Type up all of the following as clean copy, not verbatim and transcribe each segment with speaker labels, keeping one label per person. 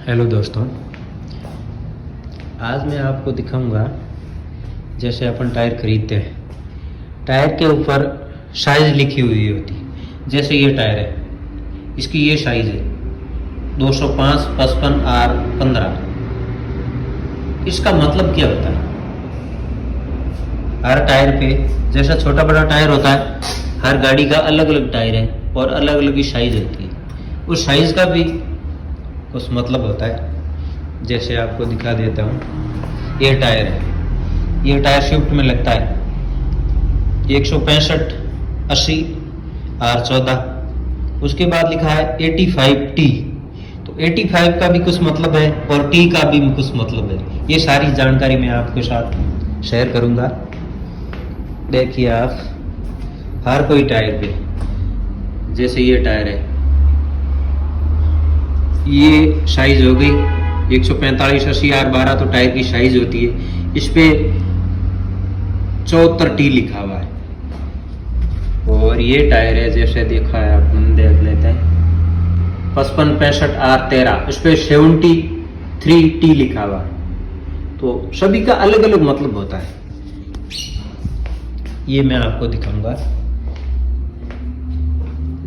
Speaker 1: Hello दोस्तों, आज मैं आपको दिखाऊंगा जैसे अपन टायर खरीदते हैं। टायर के ऊपर साइज लिखी हुई होती है। जैसे ये टायर है, इसकी ये साइज है 205 55 R15। इसका मतलब क्या होता है? हर टायर पे जैसा छोटा बड़ा टायर होता है, हर गाड़ी का अलग अलग टायर है और अलग अलग की साइज होती है। उस साइज का भी कुछ मतलब होता है। जैसे आपको दिखा देता हूँ, ये टायर है, ये टायर स्विफ्ट में लगता है 165 80 R14। उसके बाद लिखा है 85T। तो 85 का भी कुछ मतलब है और T का भी कुछ मतलब है। ये सारी जानकारी मैं आपके साथ शेयर करूंगा। देखिए आप, हर कोई टायर पे, जैसे ये टायर है, ये साइज हो गई 145 80 R12। तो टायर की साइज होती है। इस पे 74T लिखा हुआ है। और ये टायर है, जैसे देखा है आप, देख लेते हैं 55 65 R13। इस पे 73T लिखा हुआ है। तो सभी का अलग अलग मतलब होता है। ये मैं आपको दिखाऊंगा।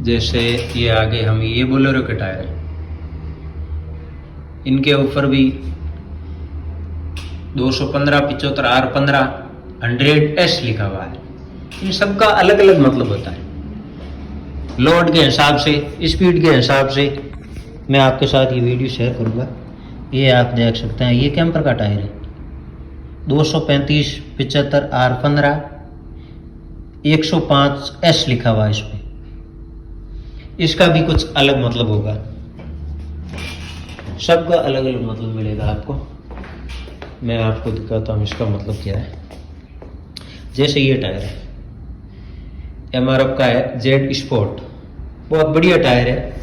Speaker 1: जैसे ये आगे हम ये बोलेरो के टायर है, इनके ऊपर भी 215 75 R15 100S लिखा हुआ है। इन सब का अलग अलग मतलब होता है। लोड के हिसाब से, स्पीड के हिसाब से मैं आपके साथ ये वीडियो शेयर करूंगा। ये आप देख सकते हैं, ये कैंपर का टायर है 235 75 R15 105S लिखा हुआ है इस पे। इसका भी कुछ अलग मतलब होगा। सबका अलग अलग मतलब मिलेगा आपको। मैं आपको दिखाता हूँ इसका मतलब क्या है। जैसे ये टायर है, MRF का है जेड स्पोर्ट, बहुत बढ़िया टायर है।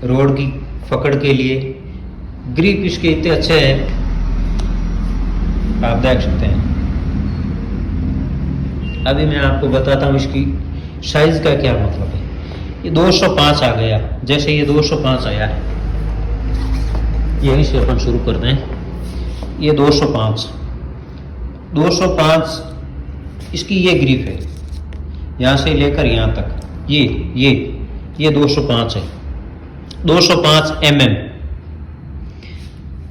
Speaker 1: रोड की पकड़ के लिए ग्रिप इसके इतने अच्छे हैं, आप देख सकते हैं। अभी मैं आपको बताता हूँ इसकी साइज का क्या मतलब है। ये 205 आ गया, जैसे ये 205 आया है, यहीं से अपन शुरू करते हैं। ये 205 इसकी ये ग्रिप है, यहाँ से लेकर यहाँ तक ये 205 है, 205 mm।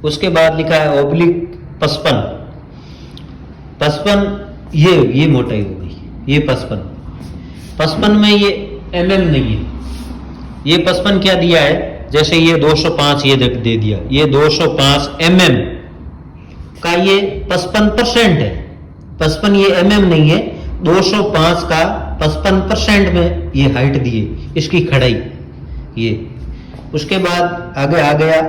Speaker 1: उसके बाद लिखा है ओब्लिक 55। ये मोटाई हो गई, ये 55 में ये mm नहीं है। ये 55 क्या दिया है, जैसे ये 205 ये दे दिया, ये 205 mm का ये 55% है। 55 ये mm नहीं है, 205 का 55% में ये हाइट दिए, इसकी खड़ाई ये। उसके बाद आगे आ गया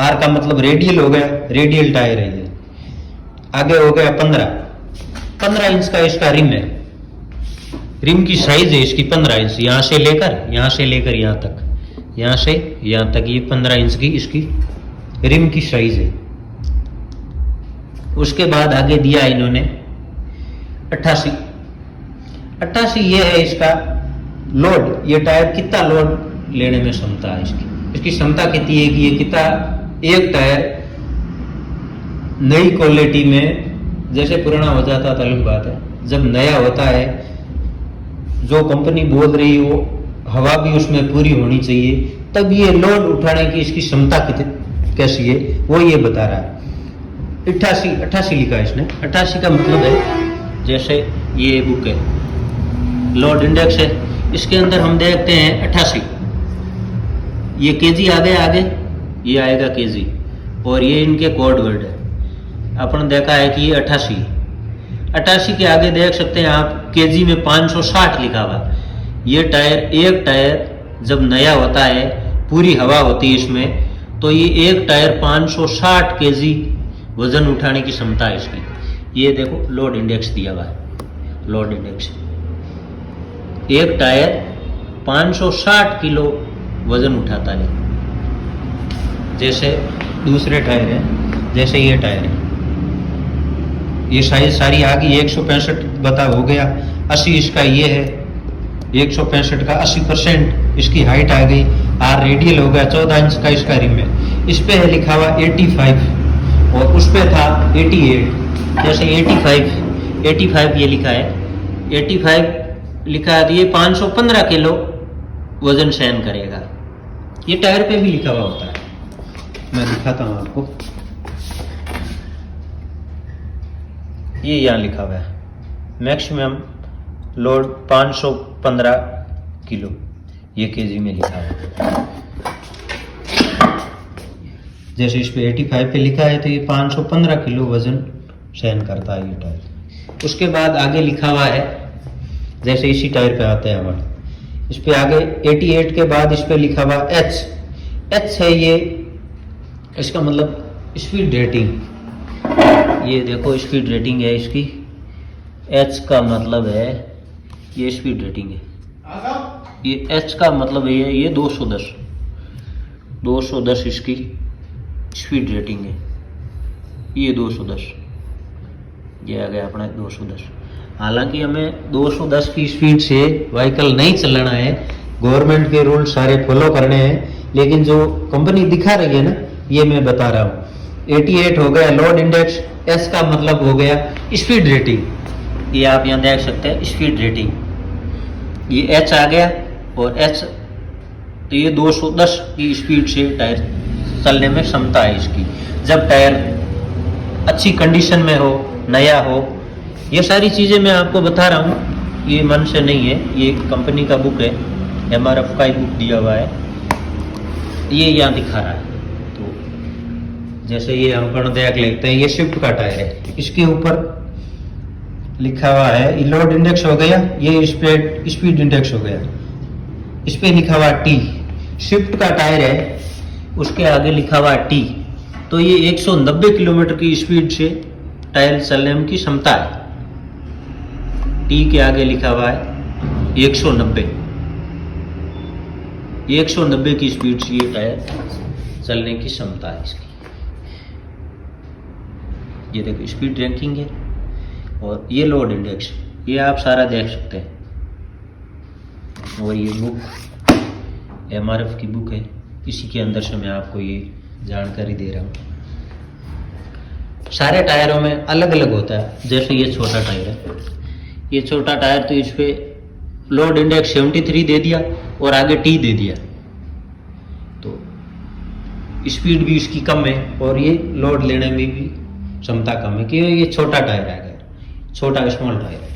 Speaker 1: R का मतलब रेडियल हो गया, रेडियल टायर है ये। आगे हो गया 15 इंच का इसका रिम है। रिम की साइज है इसकी 15 इंच, यहां से लेकर यहां तक, यहां से यहां तक ये 15 इंच की इसकी रिम की साइज है। उसके बाद आगे दिया इन्होंने 88 ये है इसका लोड। ये टायर कितना लोड लेने में क्षमता है इसकी क्षमता कितनी है कि ये कितना एक टायर नई क्वालिटी में, जैसे पुराना हो जाता था अलग बात है, जब नया होता है, जो कंपनी बोल रही हो हवा भी उसमें पूरी होनी चाहिए, तब ये लोड उठाने की इसकी क्षमता कितनी कैसी है वो ये बता रहा है। 88 लिखा है इसने। 88 का मतलब है, जैसे ये बुक है, लोड इंडेक्स है, इसके अंदर हम देखते हैं 88। ये केजी आ गया, आगे ये आएगा केजी, और ये इनके कोड वर्ड है। अपन देखा है कि ये 88 के आगे देख सकते हैं आप, केजी में 560 लिखा हुआ। ये एक टायर जब नया होता है, पूरी हवा होती है इसमें, तो ये एक टायर 560 केजी वजन उठाने की क्षमता है इसकी। ये देखो लोड इंडेक्स दिया हुआ है, लोड इंडेक्स। एक टायर 560 किलो वजन उठाता है। जैसे दूसरे टायर है, जैसे ये टायर है, ये साइज सारी आ गई। 165 बता हो गया, 80 इसका ये है, 165 का 80% इसकी हाइट आ गई। आर रेडियल हो गया 14 इंच का इसका रिम है। इस पे है लिखा हुआ 85 और उस पे था 88। जैसे 85 ये लिखा है, 85 लिखा है तो ये 515 किलो वजन सहन करेगा। ये टायर पे भी लिखा हुआ होता है, मैं दिखाता हूँ आपको। ये यहाँ लिखा हुआ है मैक्सिमम लोड 515 किलो, ये केजी में लिखा है। जैसे इस पे 85 पे लिखा है तो ये 515 किलो वजन सहन करता है ये टायर। उसके बाद आगे लिखा हुआ है, जैसे इसी टायर पे आते हैं हमारे, इस पे आगे 88 के बाद इस पे लिखा हुआ एच है, ये इसका मतलब स्पीड रेटिंग। ये देखो स्पीड रेटिंग है इसकी, एच का मतलब है ये स्पीड रेटिंग है। ये एच का मतलब ये 210 इसकी स्पीड रेटिंग है। ये 210, ये आ गया अपना 210। हालांकि हमें 210 की स्पीड से व्हीकल नहीं चलाना है, गवर्नमेंट के रूल सारे फॉलो करने हैं, लेकिन जो कंपनी दिखा रही है ना, ये मैं बता रहा हूँ। 88 हो गया लोड इंडेक्स, एस का मतलब हो गया स्पीड रेटिंग। ये आप यहाँ देख सकते हैं स्पीड रेटिंग, ये एच आ गया और एच, तो ये 210 की स्पीड से टायर चलने में क्षमता है इसकी। जब टायर अच्छी कंडीशन में हो, नया हो, ये सारी चीज़ें मैं आपको बता रहा हूँ, ये मन से नहीं है, ये कंपनी का बुक है, MRF का ही बुक दिया हुआ है, ये यहाँ दिखा रहा है। तो जैसे ये हम अपन देख लेते हैं, ये स्विफ्ट का टायर है, इसके ऊपर लिखा हुआ है लोड इंडेक्स हो गया, ये स्पीड इंडेक्स हो गया, इस पे लिखा हुआ टी। स्विफ्ट का टायर है, उसके आगे लिखा हुआ टी, तो ये 190 किलोमीटर की स्पीड से टायर चलने की क्षमता है। टी के आगे लिखा हुआ है 190 की स्पीड से ये टायर चलने की क्षमता है इसकी। ये देखो स्पीड रैंकिंग है और ये लोड इंडेक्स, ये आप सारा देख सकते हैं। और ये बुक MRF की बुक है, इसी के अंदर से मैं आपको ये जानकारी दे रहा हूँ। सारे टायरों में अलग अलग होता है। जैसे ये छोटा टायर है, ये छोटा टायर तो इस पे लोड इंडेक्स 73 दे दिया और आगे टी दे दिया, तो स्पीड भी इसकी कम है और ये लोड लेने में भी क्षमता कम है, क्योंकि ये छोटा टायर है, छोटा स्मॉल टायर है।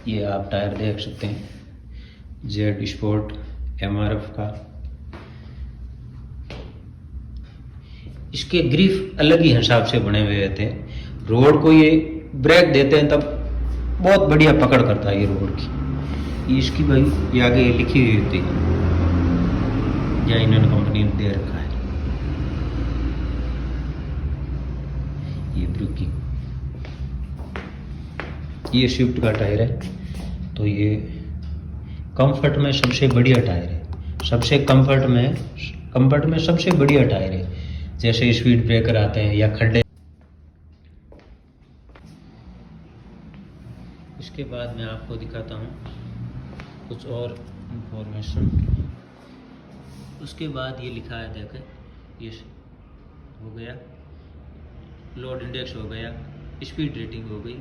Speaker 1: ये आप टायर देख सकते हैं, जेड स्पोर्ट MRF का। इसके ग्रिफ अलग ही हिसाब से बने हुए रहते हैं। रोड को ये ब्रेक देते हैं तब बहुत बढ़िया पकड़ करता है ये रोड की। ये इसकी भाई ये आगे लिखी हुई होती है, या इन्होंने कंपनी ने दे रखा है। ये ब्रेकिंग, ये स्विफ्ट का टायर है, तो ये कंफर्ट में सबसे बढ़िया टायर है। सबसे कंफर्ट में सबसे बढ़िया टायर है। जैसे स्पीड ब्रेकर आते हैं या खड्डे। इसके बाद मैं आपको दिखाता हूँ कुछ और इंफॉर्मेशन। उसके बाद ये लिखा है, देखें, ये हो गया लोड इंडेक्स, हो गया स्पीड रेटिंग, हो गई।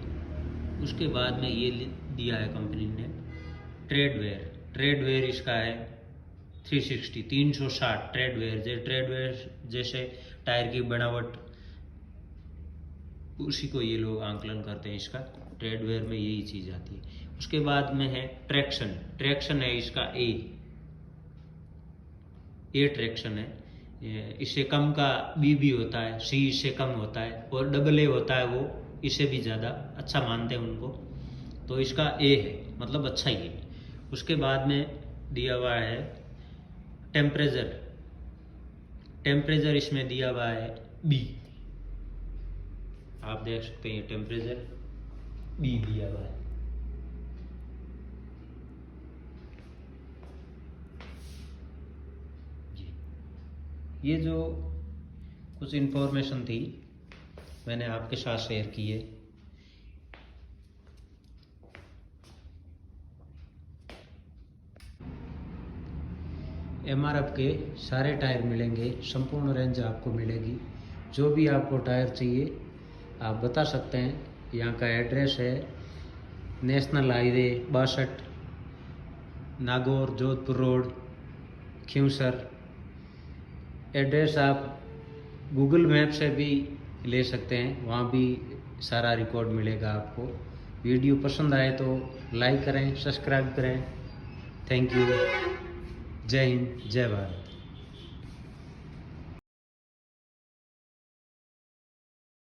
Speaker 1: उसके बाद में ये दिया है कंपनी ने ट्रेडवेयर इसका है 360 ट्रेडवेयर जैसे टायर की बनावट, उसी को ये लोग आंकलन करते हैं इसका। ट्रेडवेयर में यही चीज़ आती है। उसके बाद में है ट्रैक्शन है इसका ए ट्रैक्शन है। इससे कम का बी होता है, सी इससे कम होता है, और AA होता है, वो इससे भी ज़्यादा अच्छा मानते हैं उनको, तो इसका ए है, मतलब अच्छा ही है। उसके बाद में दिया हुआ है टेम्परेचर इसमें दिया हुआ है बी, आप देख सकते हैं टेम्परेचर बी दिया हुआ है। ये जो कुछ इन्फॉर्मेशन थी मैंने आपके साथ शेयर की है। MRF के सारे टायर मिलेंगे, संपूर्ण रेंज आपको मिलेगी। जो भी आपको टायर चाहिए आप बता सकते हैं। यहाँ का एड्रेस है national highway 62, Nagaur Jodhpur road, Khinvsar. Address आप गूगल मैप से भी ले सकते हैं, वहाँ भी सारा रिकॉर्ड मिलेगा आपको। वीडियो पसंद आए तो लाइक करें, सब्सक्राइब करें। Thank you. जय हिंद, जय भारत।